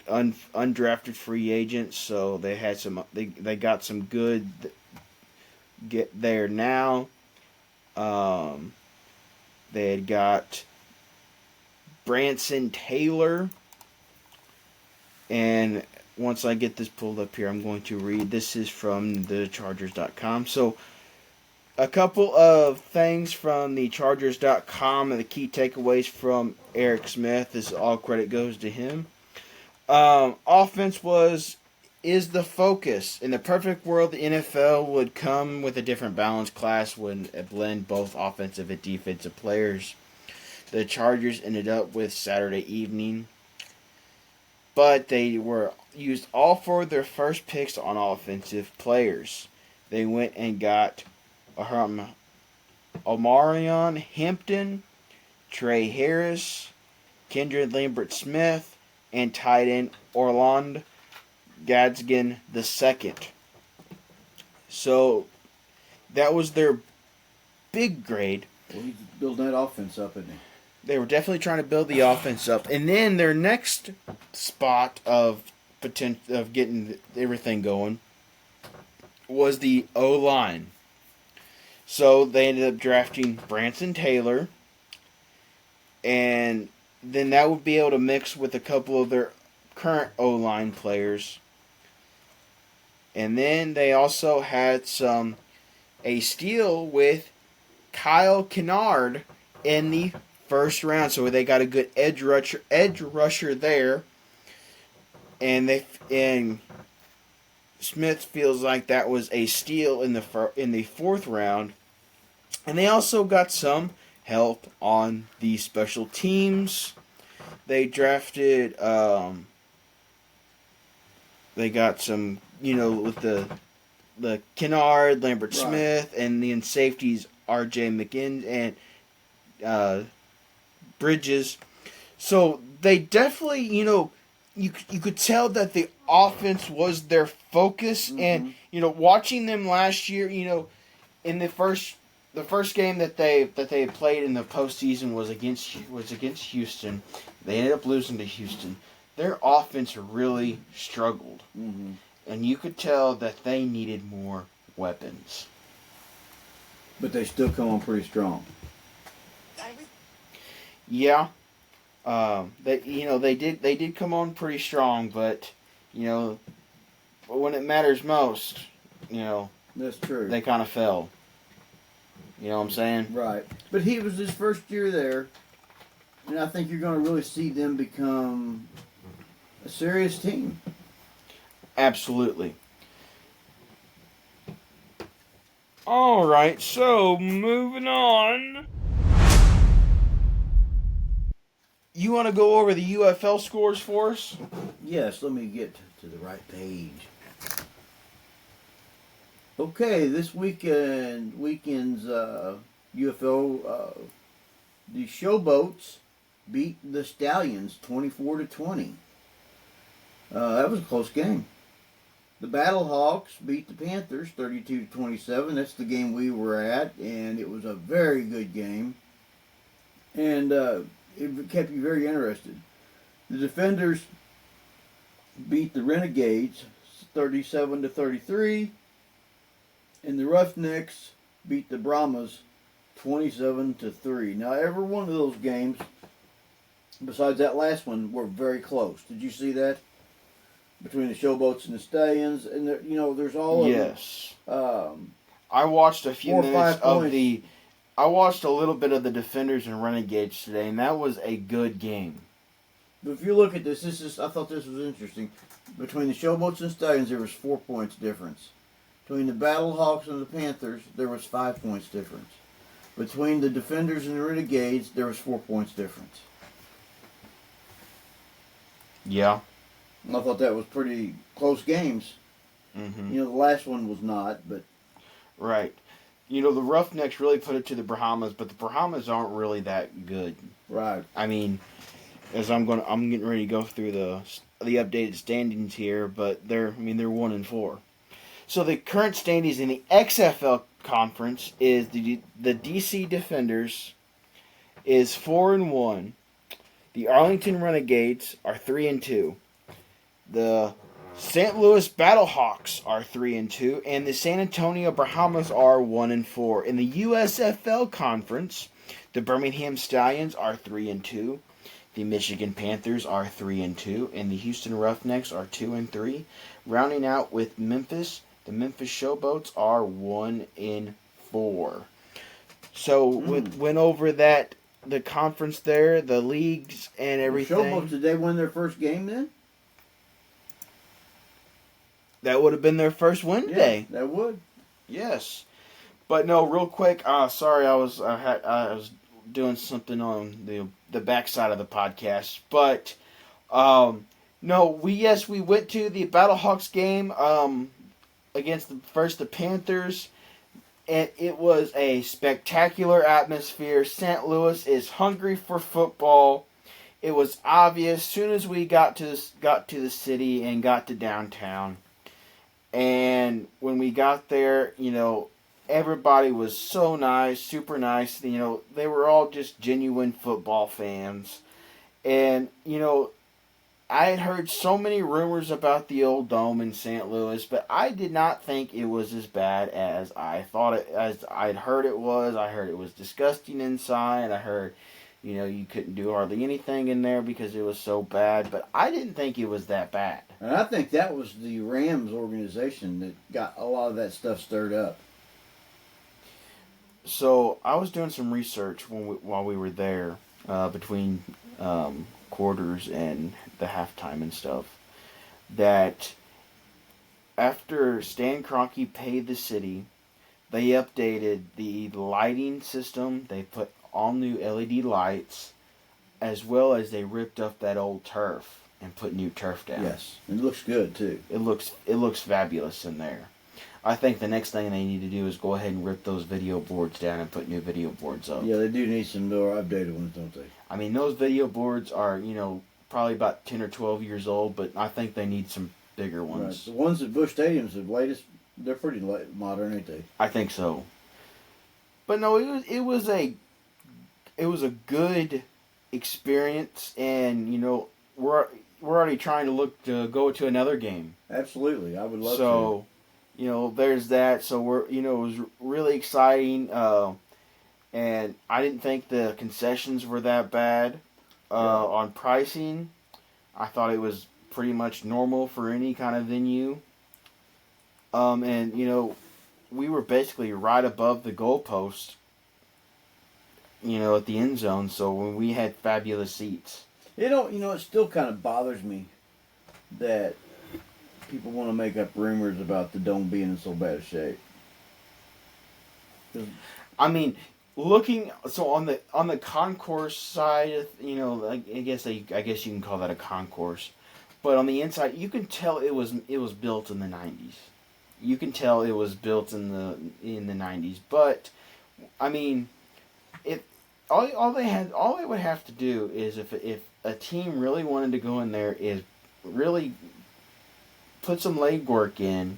undrafted free agents, so they had they got some good get there now. They had got Branson Taylor, and once I get this pulled up here, I'm going to read. This is from the Chargers.com. So a couple of things from the Chargers.com and the key takeaways from Eric Smith. This all credit goes to him. Offense is the focus. In the perfect world, the NFL would come with a different balanced class when it blend both offensive and defensive players. The Chargers ended up with Saturday evening, but they were used all four of their first picks on offensive players. They went and got Omarion Hampton, Trey Harris, Kendra Lambert-Smith, and tight end Orlando Gadsden II. So That was their big grade. Well, he's building that offense up, isn't he? They were definitely trying to build the offense up. And then their next spot of getting everything going was the O-line. So they ended up drafting Branson Taylor, and then that would be able to mix with a couple of their current O-line players. And then they also had a steal with Kyle Kennard in the first round, so they got a good edge rusher there, and Smith feels like that was a steal in the fourth round, and they also got some help on the special teams. They drafted, they got some, with the Kennard, Lambert Smith, and then safeties R.J. McGinn and Bridges. So they definitely, you could tell that the offense was their focus. And watching them last year, in the first game that they played in the postseason was against Houston. They ended up losing to Houston. Their offense really struggled, and you could tell that they needed more weapons. But they still come on pretty strong. Yeah, they did come on pretty strong, but when it matters most, that's true. They kind of fell. You know what I'm saying? Right. But he was his first year there, and I think you're going to really see them become a serious team. Absolutely. All right, so moving on. You want to go over the UFL scores for us? Yes, let me get to the right page. Okay, this weekend's UFO, the Showboats beat the Stallions 24-20. That was a close game. The Battlehawks beat the Panthers 32-27. That's the game we were at, and it was a very good game. And it kept you very interested. The Defenders beat the Renegades 37-33, and the Roughnecks beat the Brahmas 27-3. Now, every one of those games, besides that last one, were very close. Did you see that? Between the Showboats and the Stallions, and there's all of yes. I watched a few minutes of the. I watched a little bit of the Defenders and Renegades today, and that was a good game. But if you look at this I thought this was interesting. Between the Showboats and Stallions, there was 4 points difference. Between the Battlehawks and the Panthers, there was 5 points difference. Between the Defenders and the Renegades, there was 4 points difference. Yeah. And I thought that was pretty close games. Mm-hmm. The last one was not, but... Right. The Roughnecks really put it to the Brahmas, but the Brahmas aren't really that good. Right. I mean, as I'm getting ready to go through the updated standings here, but they're 1-4. So the current standings in the XFL conference is the DC Defenders is 4-1. The Arlington Renegades are 3-2. The St. Louis Battlehawks are 3-2, and the San Antonio Brahmas are 1-4. In the USFL conference, the Birmingham Stallions are 3-2. The Michigan Panthers are 3-2, and the Houston Roughnecks are 2-3. Rounding out with Memphis, the Memphis Showboats are 1-4. So went over that the conference there, the leagues, and everything. The Showboats, did they win their first game then? That would have been their first win today. Yeah, that would. Yes, but no. Real quick, sorry, I was doing something on the backside of the podcast, but no, we went to the Battlehawks game against the Panthers, and it was a spectacular atmosphere. St. Louis is hungry for football. It was obvious as soon as we got to the city and got to downtown. And when we got there, everybody was so nice, super nice. You know, they were all just genuine football fans. And, you know, I had heard so many rumors about the old dome in St. Louis, but I did not think it was as bad as I thought it, as I'd heard it was. I heard it was disgusting inside. I heard, you know, you couldn't do hardly anything in there because it was so bad, but I didn't think it was that bad. And I think that was the Rams organization that got a lot of that stuff stirred up. So I was doing some research while we were there, between quarters and the halftime and stuff, that after Stan Kroenke paid the city, they updated the lighting system. They put all new LED lights, as well as they ripped up that old turf and put new turf down. Yes, it looks good too. It looks fabulous in there. I think the next thing they need to do is go ahead and rip those video boards down and put new video boards up. Yeah, they do need some more updated ones, don't they? I mean, those video boards are, you know, probably about 10 or 12 years old, but I think they need some bigger ones. Right. The ones at Busch Stadium's the latest. They're pretty modern, ain't they? I think so. But no, it was a good experience, and you know, we're already trying to look to go to another game. Absolutely, I would love to. So, you know, there's that. So it was really exciting. And I didn't think the concessions were that bad on pricing. I thought it was pretty much normal for any kind of venue. And, you know, we were basically right above the goalpost, you know, at the end zone. So when we had fabulous seats. You know, it still kind of bothers me that people want to make up rumors about the dome being in so bad a shape. I mean, looking on the concourse side, you know, I guess you can call that a concourse, but on the inside, you can tell it was built in the 90s. You can tell it was built in the 90s, but I mean, all they would have to do is if a team really wanted to go in there is really put some legwork in,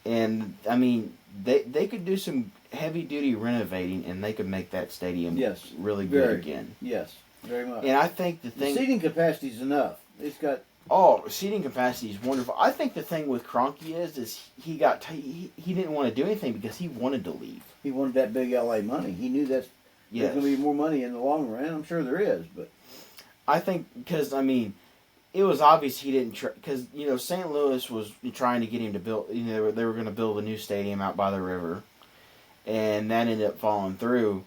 and I mean they could do some heavy duty renovating and they could make that stadium really good again. Yes, very much. And I think the seating capacity is enough. It's got seating capacity is wonderful. I think the thing with Kroenke is he didn't want to do anything because he wanted to leave. He wanted that big LA money. He knew there's going to be more money in the long run. I'm sure there is, but I think because I mean, it was obvious he didn't because you know St. Louis was trying to get him to build. You know they were going to build a new stadium out by the river, and that ended up falling through.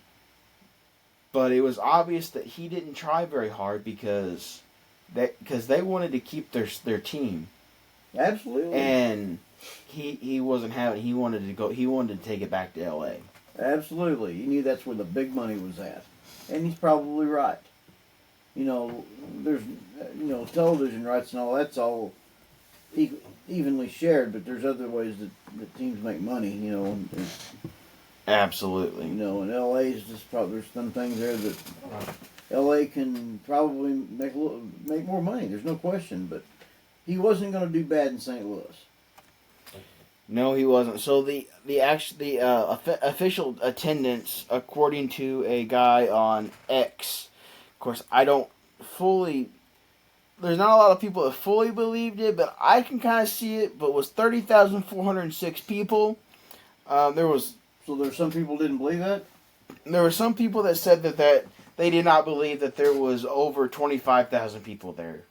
But it was obvious that he didn't try very hard because they wanted to keep their team. Absolutely. And he wasn't having. He wanted to go. He wanted to take it back to L.A. Absolutely. He knew that's where the big money was at, and he's probably right. You know, there's television rights and all that's all evenly shared, but there's other ways that teams make money. You know. And absolutely. You know, in L.A. is just probably there's some things there that L.A. can probably make more money. There's no question, but he wasn't going to do bad in St. Louis. No, he wasn't. So the official attendance, according to a guy on X, of course, I don't fully. There's not a lot of people that fully believed it, but I can kind of see it. But was 30,406 people. So there's some people didn't believe that? There were some people that said that they did not believe that there was over 25,000 people there.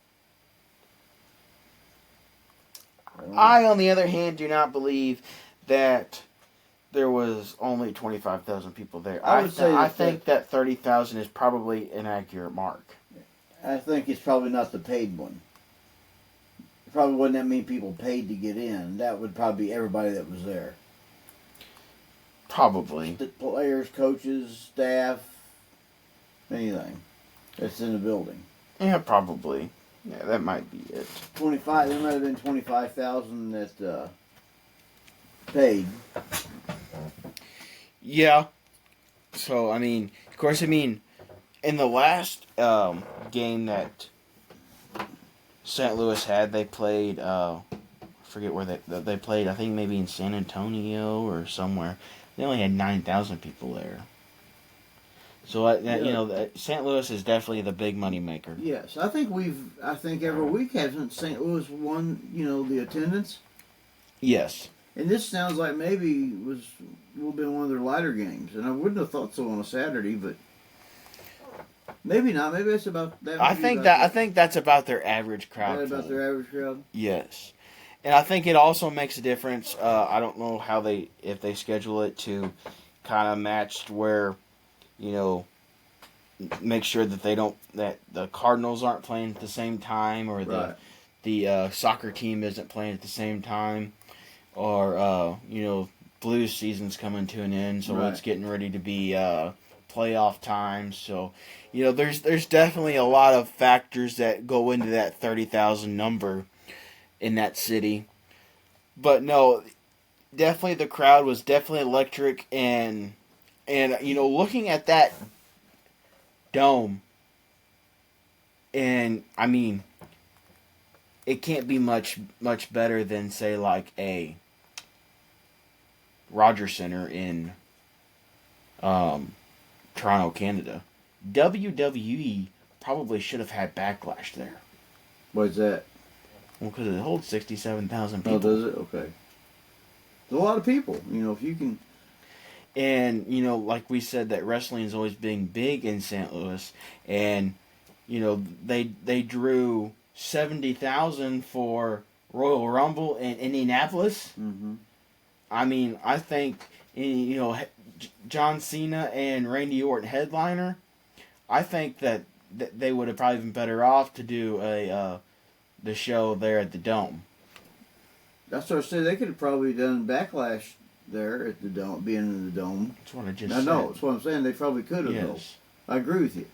I, on the other hand, do not believe that there was only 25,000 people there. I think that 30,000 is probably an accurate mark. I think it's probably not the paid one. It probably wasn't that many people paid to get in. That would probably be everybody that was there. Probably. The players, coaches, staff, anything that's in the building. Yeah, probably. Yeah, that might be it. 25. There might have been 25,000 that paid. Yeah. So I mean, of course, in the last game that St. Louis had, they played forget where they played. I think maybe in San Antonio or somewhere. They only had 9,000 people there. So St. Louis is definitely the big money maker. Yes, I think every week hasn't St. Louis won, the attendance. Yes. And this sounds like maybe was a little bit one of their lighter games, and I wouldn't have thought so on a Saturday, but maybe not. Maybe it's about that. I think that's about their average crowd. About their average crowd. Yes. And I think it also makes a difference. I don't know if they schedule it to kind of match where, make sure that the Cardinals aren't playing at the same time, or the soccer team isn't playing at the same time, or Blues season's coming to an end, so it's getting ready to be playoff time. So, there's definitely a lot of factors that go into that 30,000 number in that city. But no, definitely the crowd was definitely electric, and looking at that dome, and I mean, it can't be much better than, say, like a Rogers Center in Toronto, Canada. WWE probably should have had Backlash there. What's that? Well, because it holds 67,000 people. Oh, does it? Okay. There's a lot of people. If you can... And, like we said, that wrestling has always been big in St. Louis. And, they drew 70,000 for Royal Rumble in Indianapolis. Mm-hmm. I mean, I think, John Cena and Randy Orton headliner, I think that they would have probably been better off to do the show there at the Dome. That's what I said. They could have probably done Backlash there at the Dome, being in the Dome. That's what I just said. I know. That's what I'm saying. They probably could have. Yes. Though. I agree with you.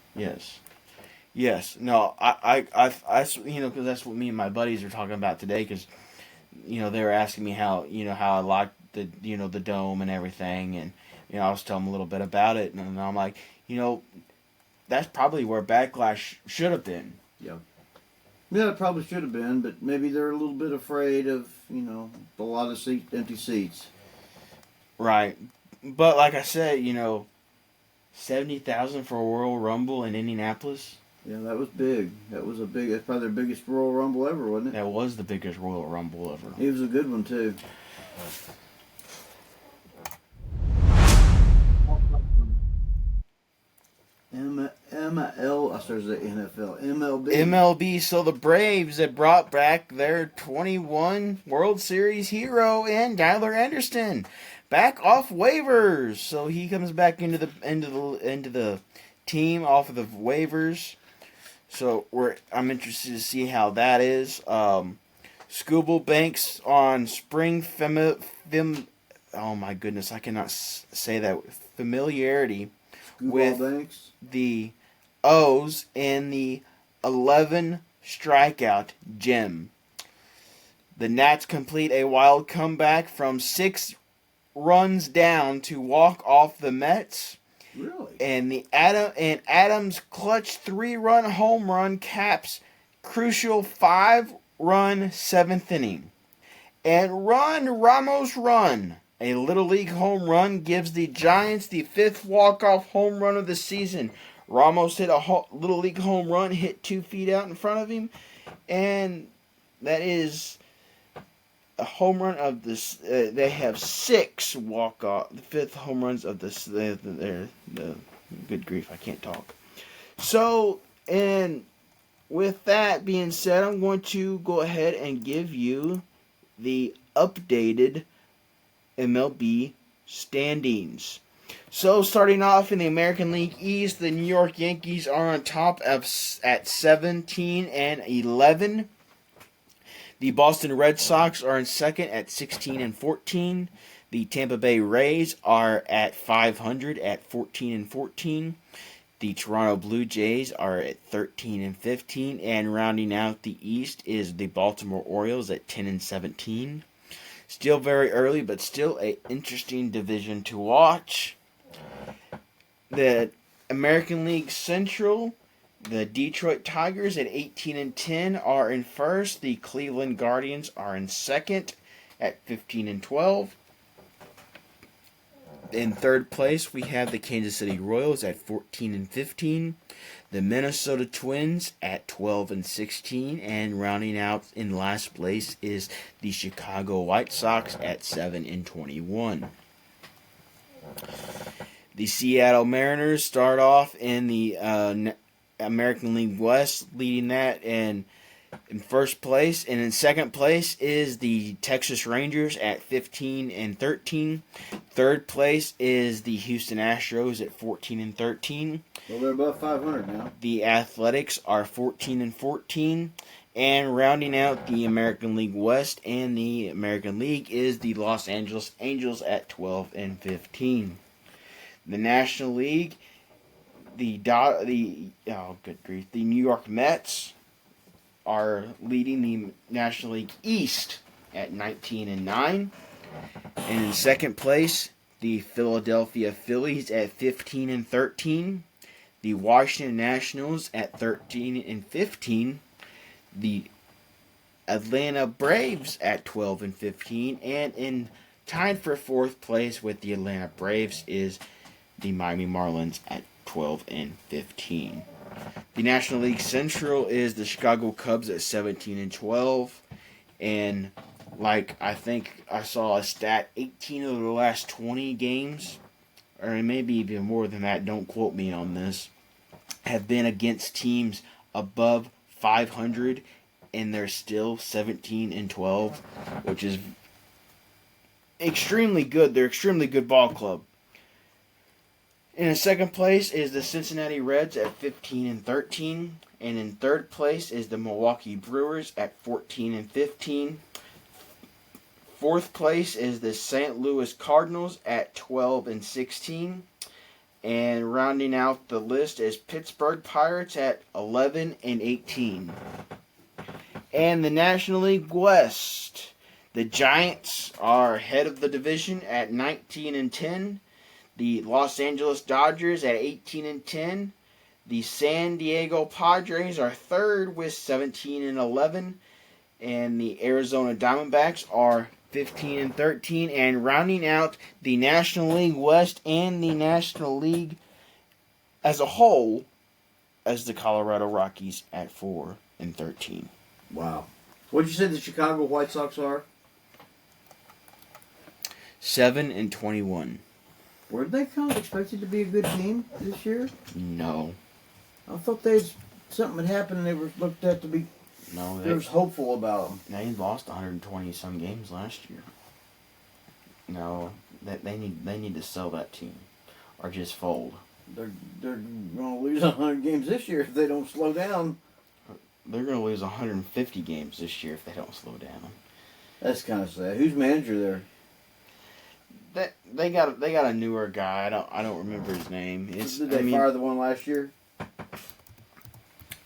Yes. No, I because that's what me and my buddies were talking about today. Because, they were asking me how I liked the the Dome and everything, and I was telling them a little bit about it, and I'm like, that's probably where Backlash should have been. Yeah. Yeah, it probably should have been, but maybe they're a little bit afraid of a lot of empty seats. Right, but like I said, 70,000 for a Royal Rumble in Indianapolis. Yeah, that was big. That's probably their biggest Royal Rumble ever, wasn't it? That was the biggest Royal Rumble ever. It was a good one too. I started the NFL. MLB, so the Braves have brought back their 21 World Series hero and Tyler Anderson back off waivers. So he comes back into the team off of the waivers. So I'm interested to see how that is. Scooble banks on spring oh my goodness, I cannot say that, familiarity with Banks. The O's in the 11 strikeout gem. The Nats complete a wild comeback from 6 runs down to walk off the Mets. Really? And Adams' clutch 3-run home run caps crucial 5-run 7th inning. And Ramos run. A Little League home run gives the Giants the 5th walk-off home run of the season. Ramos hit a Little League home run, hit 2 feet out in front of him, and that is a home run of this. They have 6 walk-off, the 5th home runs of this. The good grief, I can't talk. So, and with that being said, I'm going to go ahead and give you the updated MLB standings. So, starting off in the American League East, the New York Yankees are on top at 17-11. The Boston Red Sox are in second at 16-14. The Tampa Bay Rays are at 500 at 14-14. The Toronto Blue Jays are at 13-15, and rounding out the East is the Baltimore Orioles at 10-17. Still very early, but still an interesting division to watch. The American League Central, The Detroit Tigers at 18-10 are in first. The Cleveland Guardians are in second at 15-12. In third place, we have the Kansas City Royals at 14-15. The Minnesota Twins at 12-16. And rounding out in last place is the Chicago White Sox at 7-21. The Seattle Mariners start off in the American League West, leading that in first place. And in second place is the Texas Rangers at 15-13. Third place is the Houston Astros at 14-13. Well, they're above 500 now. The Athletics are 14-14. And rounding out the American League West and the American League is the Los Angeles Angels at 12-15. The National League, the New York Mets are leading the National League East at 19-9. And in second place, the Philadelphia Phillies at 15-13. The Washington Nationals at 13-15. The Atlanta Braves at 12-15. And in tied for fourth place with the Atlanta Braves is the Miami Marlins at 12-15. The National League Central is the Chicago Cubs at 17-12. And like I think I saw a stat, 18 of the last 20 games, or maybe even more than that, don't quote me on this, have been against teams above 500, and they're still 17-12, which is extremely good. They're extremely good ball club. In second place is the Cincinnati Reds at 15-13, and in third place is the Milwaukee Brewers at 14-15. Fourth place is the St. Louis Cardinals at 12-16, and rounding out the list is Pittsburgh Pirates at 11-18. And the National League West, the Giants are head of the division at 19-10. The Los Angeles Dodgers at 18-10. The San Diego Padres are third with 17-11. And the Arizona Diamondbacks are 15-13. And rounding out the National League West and the National League as a whole as the Colorado Rockies at 4-13. Wow. What'd you say the Chicago White Sox are? 7-21. Were they kind of expected to be a good team this year? No. I thought something had happened and they were looked at to be. No, they was hopeful about them. They lost 120 some games last year. No, they need to sell that team, or just fold. They're going to lose 100 games this year if they don't slow down. They're going to lose 150 games this year if they don't slow down. That's kind of sad. Who's manager there? They got a newer guy. I don't remember his name. Did they fire the one last year?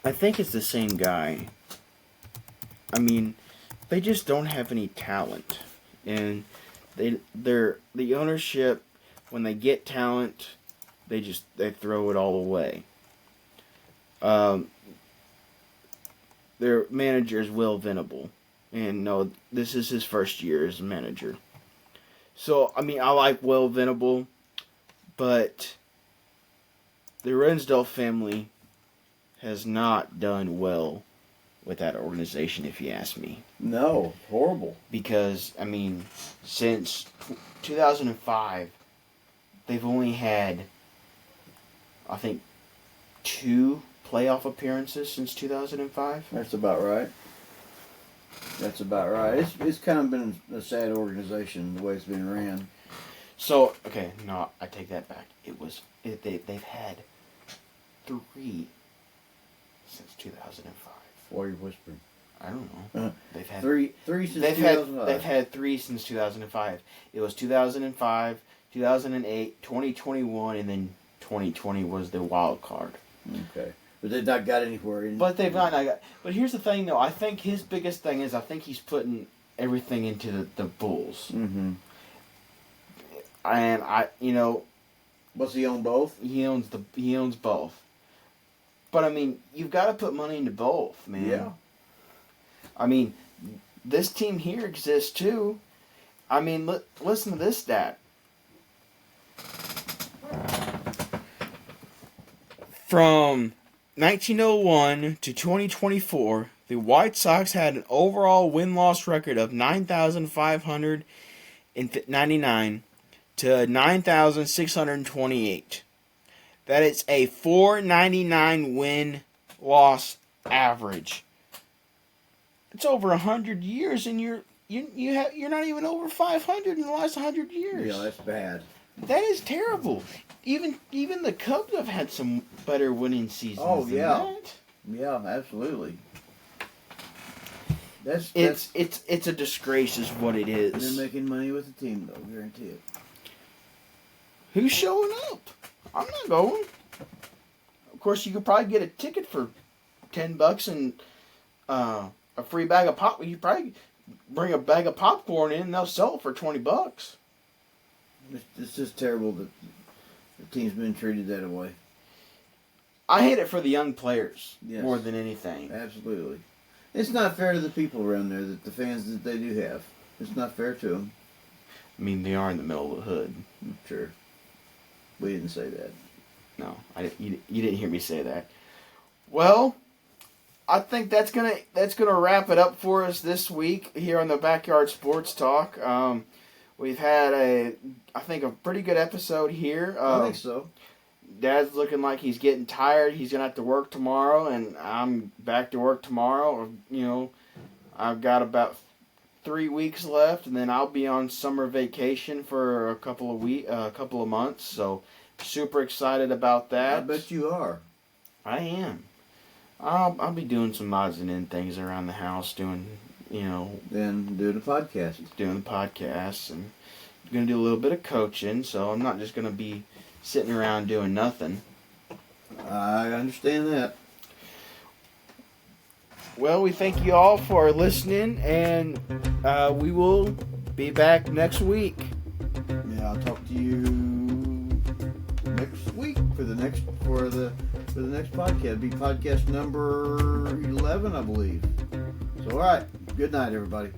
I think it's the same guy. I mean, they just don't have any talent, and the ownership, when they get talent, they throw it all away. Their manager is Will Venable, and no, this is his first year as manager. So, I mean, I like Will Venable, but the Rensdale family has not done well with that organization, if you ask me. No, horrible. Because, I mean, since 2005, they've only had, I think, 2 playoff appearances since 2005. That's about right. It's kind of been a sad organization the way it's been ran. So, okay, no, I take that back. They've had 3 since 2005. Why are you whispering? I don't know. They've had three since 2005. They've had 3 since 2005. It was 2005, 2008, 2021, and then 2020 was the wild card. Okay. But they've not got anywhere. But they've not got. But here's the thing, though. I think his biggest thing is he's putting everything into the Bulls. Mm-hmm. And Does he own both? He owns both. But I mean, you've got to put money into both, man. Yeah. I mean, this team here exists too. I mean, listen to this stat. From 1901 to 2024, the White Sox had an overall win-loss record of 9,599 to 9,628. That is a 499 win-loss average. It's over 100 years, and you're not even over 500 in the last 100 years. Yeah, that's bad. That is terrible. Even the Cubs have had some better winning seasons. Oh, than yeah. that. Yeah, absolutely. It's a disgrace, is what it is. They're making money with the team, though. Guarantee it. Who's showing up? I'm not going. Of course, you could probably get a ticket for $10 and a free bag of pop. You probably bring a bag of popcorn in, and they'll sell it for $20. It's just terrible that the team's been treated that way. I hate it for the young players more Yes. than anything. Absolutely. It's not fair to the people around there, that the fans that they do have. It's not fair to them. I mean, they are in the middle of the hood. Sure. We didn't say that. No, you didn't hear me say that. Well, I think that's gonna wrap it up for us this week here on the Backyard Sports Talk. We've had I think a pretty good episode here. I think so. Dad's looking like he's getting tired. He's gonna have to work tomorrow, and I'm back to work tomorrow. You know, I've got about 3 weeks left, and then I'll be on summer vacation for a couple of months. So, super excited about that. I bet you are. I am. I'll be doing some odds and end things around the house, doing Then do the podcast. doing the podcasts, and I'm gonna do a little bit of coaching. So I'm not just gonna be sitting around doing nothing. I understand that. Well, we thank you all for listening, and we will be back next week. Yeah, I'll talk to you next week for the next podcast. It'll be podcast number 11, I believe. So, all right. Good night, everybody.